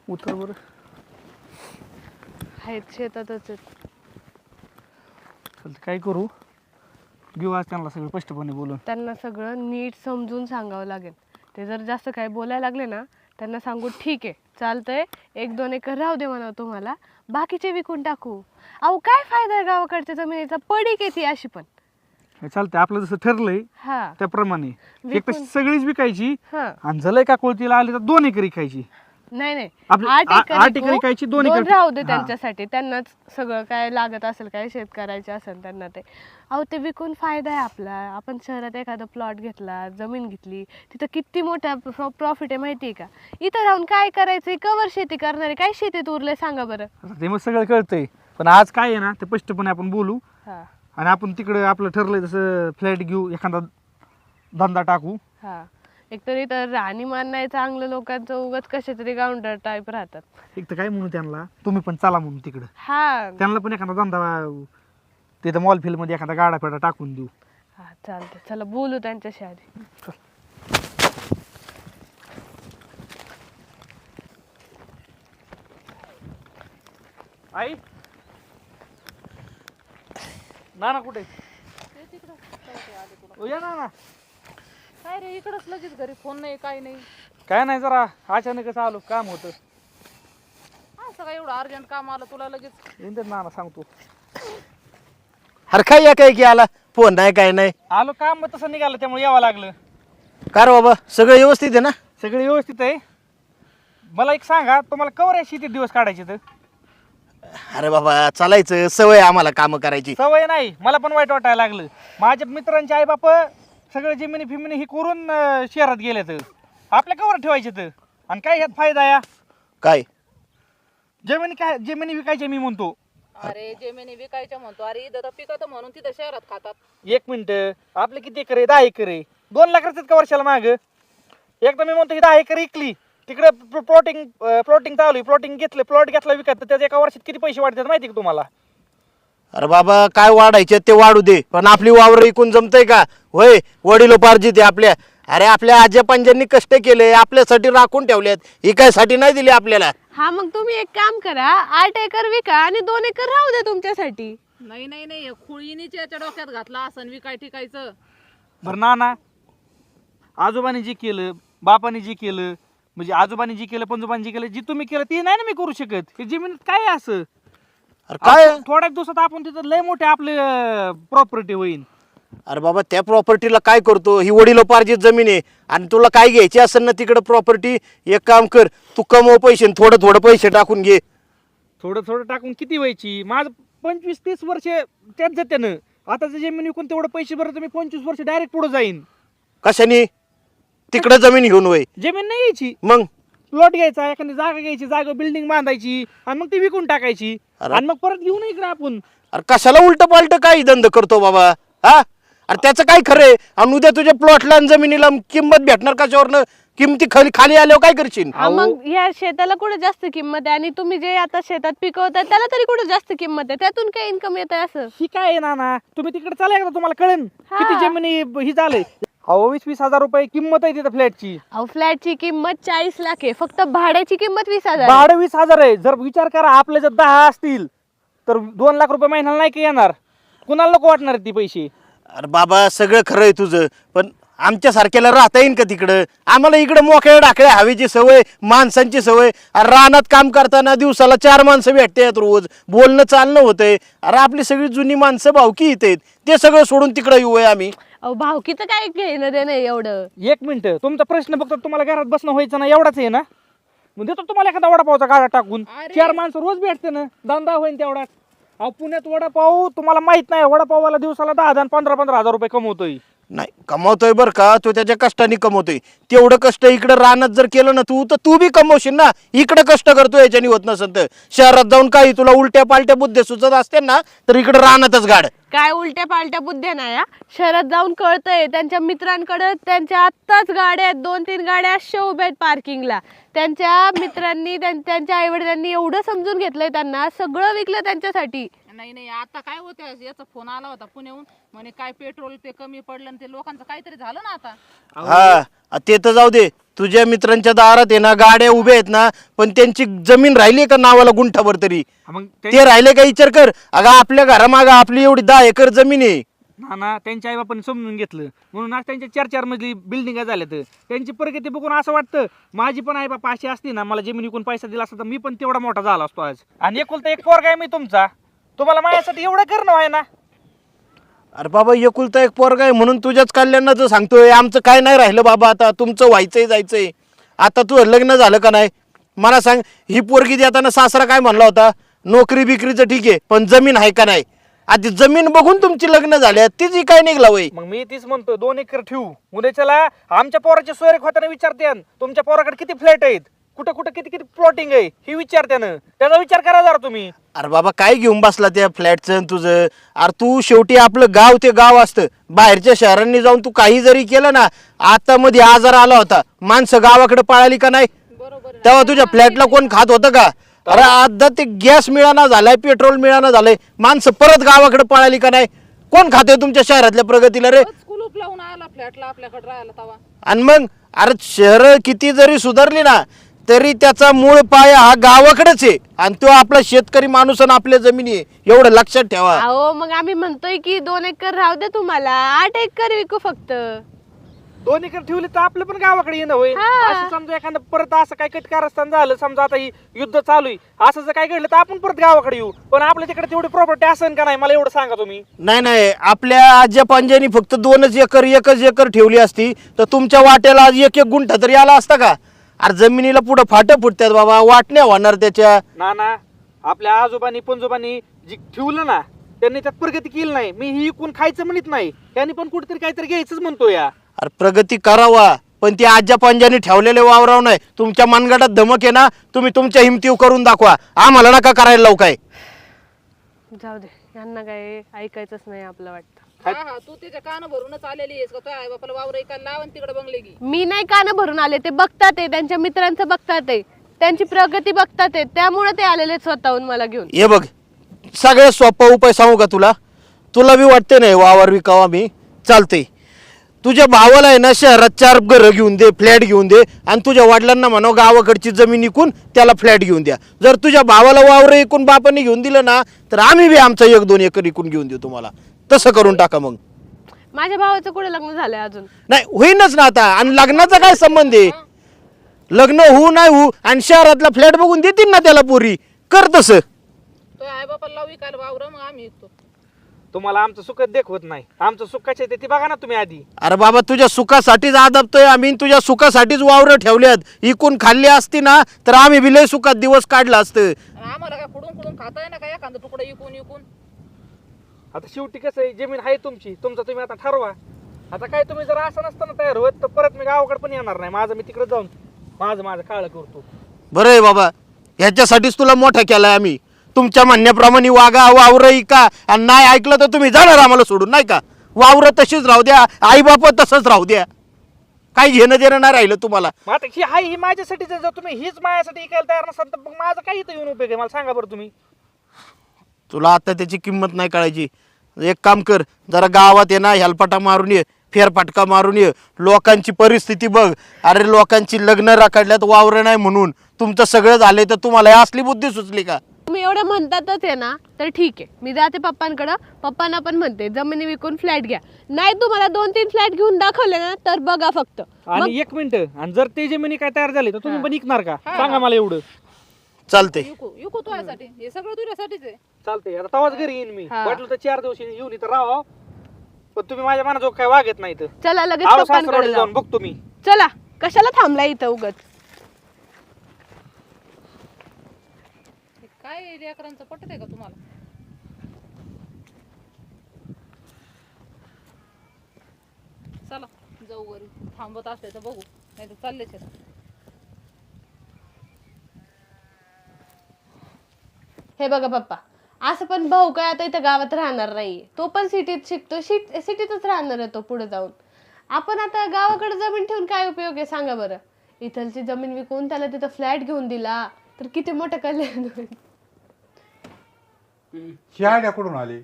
उतर बरं. आहेत शेतातच आहेत. चालतं काय करू, घेऊ आज त्यांना सगळं स्पष्टपणे बोलून. त्यांना सगळं नीट समजून सांगावं लागेल. ते जर जास्त काय बोलायला लागले ना, त्यांना सांगू ठीक आहे चालतंय, 1-2 एकर राहू दे म्हणा, तुम्हाला बाकीचे विकून टाकू. अहो काय फायदा आहे गावाकडच्या जमिनीचा, पडीक येते अशी पण. चालतंय, आपलं जसं ठरलंय हा त्याप्रमाणे एक विकून- सगळीच विकायची हा आणि झालंय का कोळतीला आले तर 2 एकर विकायची. नाही आपली 8 एकर 8 एकर विकू, विकायची, 2 दोन एकर राहू दे हा. त्यांच्यासाठी. त्यांनाच सगळं काय लागत असेल, काय शेतकऱ्याचे असेल त्यांना ते. अहो ते विकून फायदा आहे आपला. आपण शहरात एखादा प्लॉट घेतला, जमीन घेतली, तिथं किती मोठा प्रॉफिट आहे माहिती आहे का. इथं राहून काय करायचंय, कवर शेती करणारे, काय शेतीत उरलंय सांगा बरं. ते मग सगळं कळतंय, पण आज काय आहे ना ते स्पष्टपणे आपण बोलू. हा आणि आपण तिकडे आपलं ठरलंय तसं फ्लॅट घेऊ, एखादा धंदा टाकू. हा एकतर इथं राहणीमान नाही चांगलं, लोकांचं उगाच कशा तरी गावंडर टाईप राहतात. एक तर काय म्हणू त्यांना, तुम्ही पण चला म्हणून तिकडं, हा त्यांना पण एखादा धंदा तिथं मॉल फिल्ड मध्ये एखादा गाडा फेडा टाकून देऊ. हा चालतंय, चला बोलू त्यांच्याशी आधी. आई ना कुठे या ना. काय रे इकडंच लगेच घरी फोन नाही काय नाही. काय नाही, जरा अचानकच आलो, काम होतं. असं काय एवढं अर्जंट काम आलं तुला लगेच. येतात ना सांगतो. अरे काय या काय की आला फोन नाही काय नाही. आलो, काम मग तसं निघालं त्यामुळे यावं लागलं. का रे बाबा सगळं व्यवस्थित आहे ना. सगळं व्यवस्थित आहे. मला एक सांगा, तुम्हाला कवर आहे शेतीत दिवस काढायचे तर? अरे बाबा चालायचं सवय आम्हाला काम करायची. सवय नाही, मला पण वाईट वाटायला लागलं. माझ्या मित्रांचे आई बाप सगळं जमिनी फिमिनी हे करून शहरात गेले तर आपल्या कवर ठेवायचे तर. आणि काय ह्यात फायदा या काय जमिनी, काय जमिनी विकायच्या मी म्हणतो. अरे जेमिनी विकायच्या म्हणतो, अरे इथं तर पिकत म्हणून तिथं शहरात खातात. 1 मिनिट, आपले किती एकर आहे? 10 एकर आहे. 2 लाख रचत का वर्षाला माग. एकदा मी म्हणतो ही 10 एकर विकली, तिकडे प्लॉटिंग चालू आहे, प्लॉटिंग घेतलं, प्लॉट घेतला विकत, तर त्याच्या एका वर्षात किती पैसे वाढतात माहिती का तुम्हाला? अरे बाबा काय वाढायचे ते वाढू दे, पण आपली वावर इकून जमतंय का? होय वडिलोपार्जित आहे आपल्या. अरे आपल्या आज्या पंजांनी कष्ट केले, आपल्यासाठी राखून ठेवलेत, इकायसाठी नाही दिली आपल्याला. हा मग तुम्ही एक काम करा, 8 एकर विका आणि 2 एकर राहू दे तुमच्यासाठी. नाही नाही नाही खुळीनीच याच्या डोक्यात घातला असं विकाय टिकायचं. बरं ना, आजोबाने जे केलं, बापाने जे केलं, म्हणजे आजोबाने जे केलं, पंजोबाने जे केलं, जे तुम्ही केलं ते नाही ना मी करू शकत. हे जमिनीत काय आहे असं? अरे काय थोड्या दिवसात आपण तिथं लय मोठे आपले प्रॉपर्टी होईल. अरे बाबा त्या प्रॉपर्टीला काय करतो, ही वडिलोपार्जित जमीन आहे आणि तुला काय घ्यायची असेल ना तिकडे प्रॉपर्टी, एक काम कर तू कमव पैसे आणि थोडं थोडं पैसे टाकून घे. थोडं थोडं टाकून किती व्हायची? माझं 25-30 वर्ष त्याच जात्यानं. आता जमीन विकून तेवढं पैसे भरत मी 25 वर्ष डायरेक्ट पुढे जाईन. कशाने? तिकडे जमीन घेऊन वय जमीन नाही घ्यायची, मग प्लॉट घ्यायचा, एखादी जागा घ्यायची, जागा बिल्डिंग बांधायची आणि मग ती विकून टाकायची आणि मग परत घेऊन इकडे आपण. अरे कशाला उलट पालट काय धंदा करतो बाबा हा? अरे त्याचं काय खरंय? आणि उद्या तुझ्या प्लॉटला आणि जमिनीला किंमत भेटणार कशावरनं? किमती खाली खाली आल्यावर काय करशील? हा मग या शेताला कुठे जास्त किंमत आहे आणि तुम्ही जे आता शेतात पिकवताय त्याला तरी कुठे जास्त किंमत आहे? त्यातून काय इन्कम येत आहे असं? ही काय आहे नाना, तुम्ही तिकडे चला एकदा तुम्हाला कळेल हा. किती जमिनी ही झालंय. अहो 20-20 हजार रुपये किंमत आहे तिथं फ्लॅटची. अहो फ्लॅटची किंमत 40 लाख आहे, फक्त भाड्याची किंमत 20,000 आहे. भाडं 20,000 आहे. जर विचार करा आपले जर 10 असतील तर 2 लाख रुपये महिन्याला नाही का येणार? कुणाला नको वाटणार आहेत ती पैसे? अरे बाबा सगळं खरं आहे तुझं, पण आमच्या सारख्याला राहता येईल का तिकडं? आम्हाला इकडं मोकळ्या डाकळ्या हवेची सवय, माणसांची सवय. अरे रानात काम करताना दिवसाला 4 माणसं भेटतात, रोज बोलणं चालणं होतंय. अरे आपली सगळी जुनी माणसं भावकी येतात, ते सगळं सोडून तिकडं येऊय आम्ही. अहो भावकीचं काय घेणं देणं आहे एवढं? 1 मिनिट, तुमचा प्रश्न फक्त तुम्हाला घरात बसणं व्हायचं ना एवढाच आहे ना? मग देतो तुम्हाला एखादा वडापावचा गाडा टाकून. अरे. 4 माणसं रोज भेटते ना, धंदा होईल तेवढाच. अहो पुण्यात वडापाव तुम्हाला माहित नाही, वडापावाला दिवसाला 10,000 आणि 15-15 हजार रुपये कमवतोय. नाही कमवतोय बरं का, तो त्याच्या कष्टाने कमवतोय. तेवढं कष्ट इकडं रानात जर केलं ना तू, तर तू बी कमवशील ना. इकडं कष्ट करतो याच्याने होत नसेल तर शहरात जाऊन काही तुला उलट्या पालट्या बुद्ध्या सुचत असते ना, तर इकडं रानातच गाड. काय उलट्या पालट्या बुद्ध्या नाही हा? शहरात जाऊन कळतंय त्यांच्या मित्रांकडे त्यांच्या आत्ताच गाड्या आहेत, 2-3 गाड्या अशा उभ्या आहेत पार्किंगला. त्यांच्या मित्रांनी त्यांच्या आई वडिलांनी एवढं समजून घेतलंय त्यांना, सगळं विकलं त्यांच्यासाठी. नाही नाही आता काय होतं, याचा फोन आला होता पुण्याहून, म्हणे काय पेट्रोल ते कमी पडलं आणि ते लोकांचं काहीतरी झालं ना आता. हा ते तर जाऊ दे, तुझ्या मित्रांच्या दारात आहे ना गाड्या उभ्या आहेत ना, पण त्यांची जमीन राहिली का नावाला गुंठाभर तरी? मग ते राहिले का विचार कर. अगं आपल्या घरामागं आपली एवढी 10 एकर जमीन आहे. ना त्यांच्या आई बापाने समजून घेतलं म्हणून आज त्यांच्या 4-4 मजली बिल्डिंग झाल्या. तर त्यांची प्रगती बघून असं वाटतं माझी पण आई बापा अशी असती ना, मला जमीन विकून पैसा दिला असता तर मी पण तेवढा मोठा झाला असतो आज. आणि एकुलता एक पोरगा आहे मी तुमचा, तुम्हाला माझ्यासाठी एवढं करणं आहे ना. अरे बाबा एकुलता एक पोरगा आहे म्हणून तुझ्याच कल्याणाचं सांगतोय. आमचं काय नाही राहिलं बाबा, आता तुमचं व्हायचंय जायचंय. आता तुझं लग्न झालं का नाही मला सांग. ही पोरगी देताना सासरा काय म्हणला होता, नोकरी बिकरीचं ठीक आहे पण जमीन आहे का नाही? आधी जमीन बघून तुमची लग्न झाल्या, तिची काय निघला वय? मग मी तीच म्हणतो 2 एकर ठेवू. उद्याच्याला आमच्या पोराच्या सोयरेक होताना विचारते तुमच्या पोराकडे किती फ्लॅट आहेत, कुठं कुठं किती किती प्लॉटिंग आहे ही विचारत्यानं. त्याचा विचार करा जरा तुम्ही. अरे बाबा काय घेऊन बसला त्या फ्लॅटचं तुझं? अरे तू शेवटी आपलं गाव ते गाव असतं. बाहेरच्या शहरांनी जाऊन तू काही जरी केलं ना, आता मध्ये आजार आला होता, माणसं गावाकडे पळाली का नाही? बरोबर आहे. तेव्हा तुझ्या फ्लॅटला कोण खात होतं का? अरे आता ते गॅस मिळाना झालाय, पेट्रोल मिळाना झालंय, माणसं परत गावाकडे पळाली का नाही? कोण खाते तुमच्या शहरातल्या प्रगतीला रे? कुलूप लावून आला फ्लॅटला आपल्याकडे राहायला तवा. आणि मग अरे शहर किती जरी सुधारली ना तरी त्याचा मूळ पाया हा गावाकडेच आहे. आणि तो आपला शेतकरी माणूस आणि आपल्या जमिनी आहे, एवढं लक्षात ठेवा. अहो मग आम्ही म्हणतोय की 2 एकर राहू दे तुम्हाला, 8 एकर विकू फक्त. 2 एकर ठेवले तर आपलं पण गावाकडे येणं होईल. हा. असं समजा एखादं परत असं काय कटकारस्थान झालं, समजा आता ही युद्ध चालू आहे, असं जर काय घडलं तर आपण परत गावाकडे येऊ. पण आपल्या तिकडे तेवढी प्रॉपर्टी असेल का नाही मला एवढं सांगा तुम्ही. नाही नाही, आपल्या आज्या पंजानी फक्त 2 एकर एकच एकर ठेवली असती तर तुमच्या वाट्याला आज 1-1 गुंठा तरी आला असता का? अरे जमिनीला पुढं फाटं फुटतात बाबा, वाटण्या होणार त्याच्या. ना आपल्या आजोबांनी पंजोबांनी जी ठेवलं ना त्यांनी त्यात प्रगती केली नाही. मी ही इकून खायचं म्हणत नाही, त्यांनी पण कुठेतरी काहीतरी घ्यायचंच म्हणतो या. अरे प्रगती करावा पण ती आज्या पंजानी ठेवलेले वावराव नाही. तुमच्या मनगटात धमक आहे ना, तुम्ही तुमच्या हिमतीव करून दाखवा, आम्हाला नका करायला लावू काय. जाऊ दे, यांना काय ऐकायचंच नाही आपलं वाटतं. हा तू त्याच्या कान भरूनच आलेली आहेस का? तो आई बापाला वावर ऐकायला लाव आणि तिकडे बंगले की. मी नाही कानं भरून आले, ते बघतात आहे, त्यांच्या मित्रांचं बघतात आहे, त्यांची प्रगती बघतात आहे, त्यामुळे ते आलेले स्वतःहून मला घेऊन. हे बघ सगळ्यात सोपा उपाय सांगू का तुला? तुला बी वाटते नाही वावर विकावा मी, चालते. तुझ्या भावाला आहे ना शहरात 4 घरं घेऊन दे, फ्लॅट घेऊन दे, आणि तुझ्या वडिलांना म्हणा गावाकडची जमीन विकून त्याला फ्लॅट घेऊन द्या. जर तुझ्या भावाला वावर विकून बापाने घेऊन दिलं ना तर आम्ही बी आमचा 1-2 एकर विकून घेऊन देऊ तुम्हाला. तसं करून टाका मग. माझ्या भावाचं कुठे लग्न झालंय अजून? नाही होईनच ना आता. आणि लग्नाचा काय संबंध आहे? लग्न होऊ नाही होऊ आणि शहरातला फ्लॅट बघून देतील ना त्याला पोरी. कर तसं. तो आई बापाला लाव विकायला वावर, मग आम्ही विकतो. तुम्हाला आमचं सुख देखवत नाही, आमचं सुख कसे ते बघा ना तुम्ही आधी. अरे बाबा तुझ्या सुखासाठीच आदबतोय आम्ही, तुझ्या सुखासाठीच वावरं ठेवल्यात. इकून खाल्ली असती ना तर आम्ही बी लय सुखात दिवस काढला असतं. आणि आम्हाला काय कुडून कुडून खाता ना काय एखादं तुकडं विकून. आता शेवटी कसं आहे, जमीन आहे तुमची, तुमचं तुम्ही आता ठरवा. आता काय तुम्ही जर असं नसताना तयार होत तर परत मी गावाकडे पण येणार नाही. माझं मी तिकडे जाऊन माझं काळ करतो. बरं आहे बाबा, ह्याच्यासाठीच तुला मोठा केलाय आम्ही. तुमच्या म्हणण्याप्रमाणे वागा, वावरं का, आणि नाही ऐकलं तर तुम्ही जाणार आम्हाला सोडून, नाही का? वावरं तशीच राहू द्या, आई बाप तसंच राहू द्या, काही घेणं देणं नाही राहिलं तुम्हाला. मग आता ही हाय ही माझ्यासाठीच आहे. जर तुम्ही हीच माझ्यासाठी ऐकायला तयार नसाल तर मग माझं काही इथं येऊन उपयोग आहे मला सांगा बरं तुम्ही. तुला आता त्याची किंमत नाही कळायची. एक काम कर, जरा गावात ये ना, हेलपाटा मारून ये, फेरफटका मारून ये, लोकांची परिस्थिती बघ. अरे लोकांची लग्न राखडल्यात वावरं नाही म्हणून तुमचं सगळं झालंय तर तुम्हाला ही असली बुद्धी सुचली का? तुम्ही एवढं म्हणतातच आहे ना, तर ठीक आहे, मी जाते पप्पांकडं. पप्पांना पण म्हणते जमिनी विकून फ्लॅट घ्या. नाही तुम्हाला 2-3 फ्लॅट घेऊन दाखवले ना तर बघा फक्त. आणि 1 मिनिट, आणि जर ते जमिनी काय तयार झाली तर तुम्ही पण विकणार का? सांगा मला एवढं. चालते. विकू तुझ्यासाठी, हे सगळं तुझ्यासाठीच आहे. चालतंय. आता तवाच घरी येईन मी. हा. वाटलं तर 4 दिवस येऊन इथं राहा, पण तुम्ही माझ्या मनाजोग काय वागत नाही तर. चला लगेच आलो पप्पांकडे सासरवाडीला जाऊ. जाऊन बघतो मी. चला, कशाला थांबला इथं उगत? काय लेकरांचं पटत आहे का तुम्हाला? चला जाऊ घरी. थांबत असले तर बघू, नाही तर चाललेच आहेत. हे बघा पप्पा, असं पण भाऊ काय आता इथं गावात राहणार नाहीये, तो पण सिटीत शिकतो, सिटीतच राहणार आहे तो पुढे जाऊन. आपण आता गावाकडे जमीन ठेवून काय उपयोग आहे सांगा बरं? इथलची जमीन विकून त्याला तिथं फ्लॅट घेऊन दिला तर किती मोठं कल्याण होईल. ही आयडिया कुठून आली?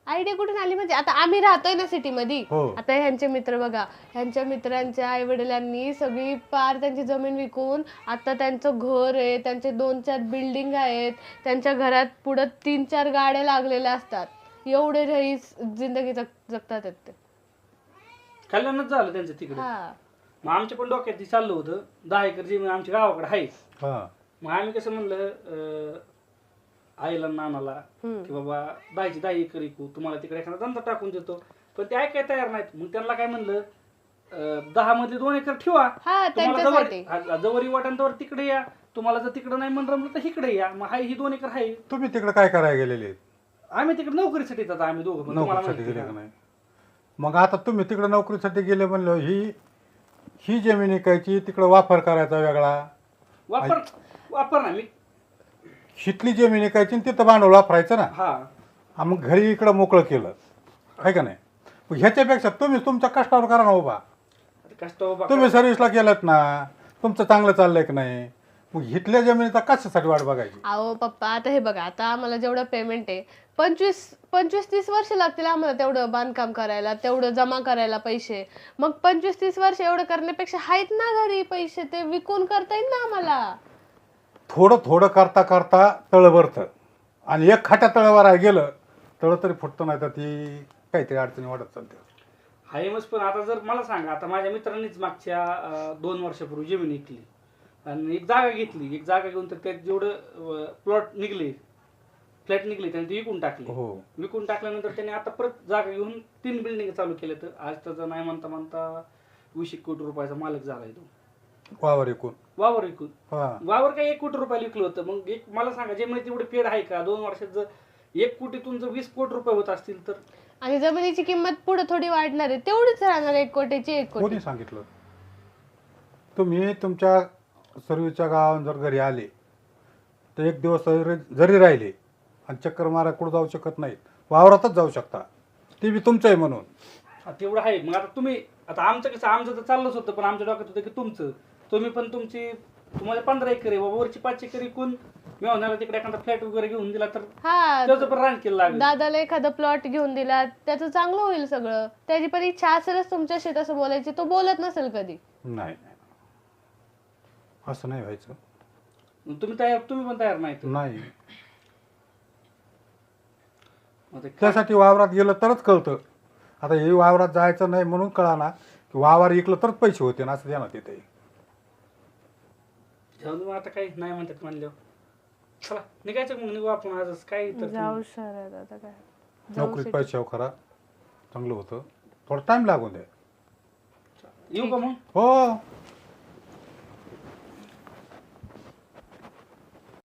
आयडिया कुठून आली म्हणजे आता आम्ही राहतोय ना सिटीमध्ये. हो. आता ह्यांचे मित्र बघा, ह्यांच्या मित्रांच्या आई वडिलांनी सगळी पार त्यांची जमीन विकून आता त्यांचं घर आहे, त्यांचे 2-4 बिल्डिंग आहेत, त्यांच्या घरात पुढं 3-4 गाड्या लागलेल्या असतात. एवढे रईस जिंदगी जगतात आहेत ते. कल्याणच झालं त्यांचं तिकडे. हा मग आमच्या पण डोक्यात चाललं होतं 10 एकर जमीन आमच्या गावाकडे आहे. हा मग आम्ही कसं म्हणलं आईला नानाला की बाबा 10 एकर विकू, तुम्हाला तिकडे एखादा धंदा टाकून देतो. पण ते ऐकायला तयार नाहीत. मग त्यांना काय म्हणलं 10 मधले 2 एकर ठेवा, हा त्यांच्यासाठी. जवळ वाटण तर तिकडे या, तुम्हाला जर तिकडे नाही म्हणलं रमलं तर इकडे या. मग हाय ही 2 एकर आहे. तुम्ही तिकडे काय करायला गेलेले आहेत? आम्ही तिकडे नोकरीसाठी येतात आम्ही दोघं पण, तुम्हाला नोकरीसाठी माहिती गेले आहे का का? नाही? मग आता तुम्ही तिकडे नोकरीसाठी गेले म्हणलं ही जमीन विकायची, तिकडे वापर करायचा वेगळा, वापर ना मी. शितली जमीन विकायची आणि तिथं भांडवल वापरायचं ना. हा मग घरी इकडं मोकळं केलं आहे का नाही? मग ह्याच्यापेक्षा तुम्ही तुमच्या कष्टावर करा ना उभा. कष्ट बाबा तुम्ही सर्व्हिसला गेलात ना, तुमचं चांगलं चाललंय की नाही? मग इथल्या जमिनीचा कशासाठी वाट बघायची? अहो पप्पा, आता हे बघा, आता आम्हाला जेवढं पेमेंट आहे 25-30 वर्ष लागतील आम्हाला तेवढं बांधकाम करायला, तेवढं जमा करायला पैसे. मग 25-30 वर्ष एवढं करण्यापेक्षा आहेत ना घरी पैसे, ते विकून करता येईल ना आम्हाला. थोडं थोडं करता करता तळ भरतं आणि एक खाट्या तळावर गेलं तळ तरी फुटतं, नाही तर ती काहीतरी अडचणी वाढत चालते. हाय मस्त. पण आता जर मला सांगा, आता माझ्या मित्रांनीच मागच्या 2 वर्षापूर्वी जमीन विकली आणि एक जागा घेतली. एक जागा घेऊन तर त्यात जेवढं फ्लॅट निघले त्याने ते विकून टाकले. हो. विकून टाकल्यानंतर त्याने आता परत जागा घेऊन 3 बिल्डिंग चालू केल्या. तर आज त्याचा नाही म्हणता म्हणता 20 कोटी रुपयाचा मालक झालाय तो. वावर एकूण. वावर विकून. हा. वावर काय 1 कोटी रुपयाला विकलं होतं. मग एक मला सांगा, जमिनीत तेवढे फेड आहे का? 2 वर्षात जर 1 कोटीतून जर 20 कोटी रुपये होत असतील तर आणि जमिनीची किंमत पुढे थोडी वाढणार आहे, तेवढीच राहणार 1 कोटीची 1 कोटी. कोणी सांगितलं? तुम्ही तुमच्या सर्व्हिसच्या गावात जर घरी आले तर एक दिवस जरी राहिले आणि चक्कर मारा कुठं जाऊ शकत नाहीत, वावरातच जाऊ शकता. ते बी तुमचं आहे म्हणून. तेवढं आहे. मग आता तुम्ही, आता आमचं कसं, आमचं तर चाललंच होतं, पण आमच्या डोक्यात होतं की तुम्ही पण तुम्हाला 15 एकर आहे बाबा, वरची 5 एकर विकून मिळवण्याला तिकडे एखादा फ्लॅट वगैरे घेऊन दिला तर हा, त्याचं पण रान केलं लागेल. दादाला एखादा प्लॉट घेऊन दिला, त्याचं चांगलं होईल सगळं. त्याची पण इच्छा असेलच तुमच्याशी तसं बोलायची, तो बोलत नसेल कधी. नाही, असं नाही व्हायचं. तुम्ही पण तयार नाही. नाही, आता त्यासाठी वावरात गेलं तरच कळतं. आता हे वावरात जायचं नाही म्हणून कळाना की वावर इकलं तरच पैसे होते ना, असं द्या ना तिथे. जाऊन मग आता काही नाही म्हणतात म्हणल्यावर चला निघायचं. मग निघू आपण आजच. काय तर जाऊ सर, आता काय नोकरीत पैशावर खरा चांगलं होतं. थोडा टाइम लागून द्या. येऊ का मग? हो.